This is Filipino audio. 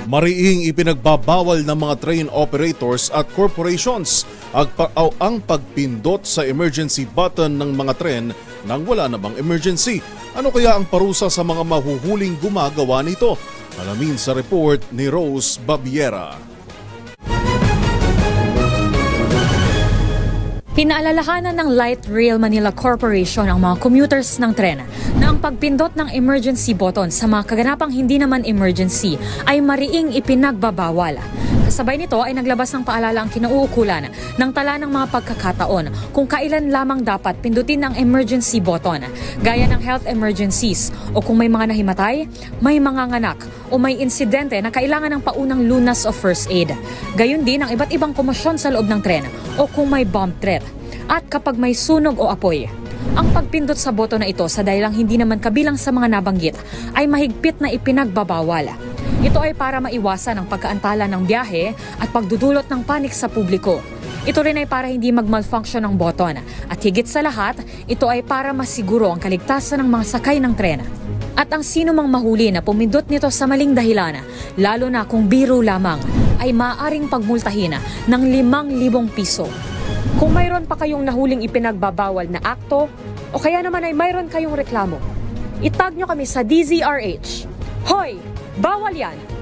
Mariing ipinagbabawal ng mga train operators at corporations ang pagpindot sa emergency button ng mga tren nang wala na bang emergency. Ano kaya ang parusa sa mga mahuhuling gumagawa nito? Alamin sa report ni Rose Babiera. Pinaalalahanan ng Light Rail Manila Corporation ang mga commuters ng tren na ang pagpindot ng emergency button sa mga kaganapang hindi naman emergency ay mariing ipinagbabawal. Kasabay nito ay naglabas ng paalala ang kinauukulan ng tala ng mga pagkakataon kung kailan lamang dapat pindutin ang emergency button, gaya ng health emergencies o kung may mga nahimatay, may manganganak o may insidente na kailangan ng paunang lunas o first aid. Gayon din ang iba't ibang komosyon sa loob ng tren o kung may bomb threat. At kapag may sunog o apoy, ang pagpindot sa boto na ito sa dahilang hindi naman kabilang sa mga nabanggit ay mahigpit na ipinagbabawal. Ito ay para maiwasan ang pagkaantala ng biyahe at pagdudulot ng panik sa publiko. Ito rin ay para hindi mag-malfunction ang boton at higit sa lahat, ito ay para masiguro ang kaligtasan ng mga sakay ng tren. At ang sino mang mahuli na pumindot nito sa maling dahilan, lalo na kung biro lamang, ay maaaring pagmultahin ng 5,000 piso. Kung mayroon pa kayong nahuling ipinagbabawal na akto o kaya naman ay mayroon kayong reklamo, itag nyo kami sa DZRH. Hoy! Bawal yan!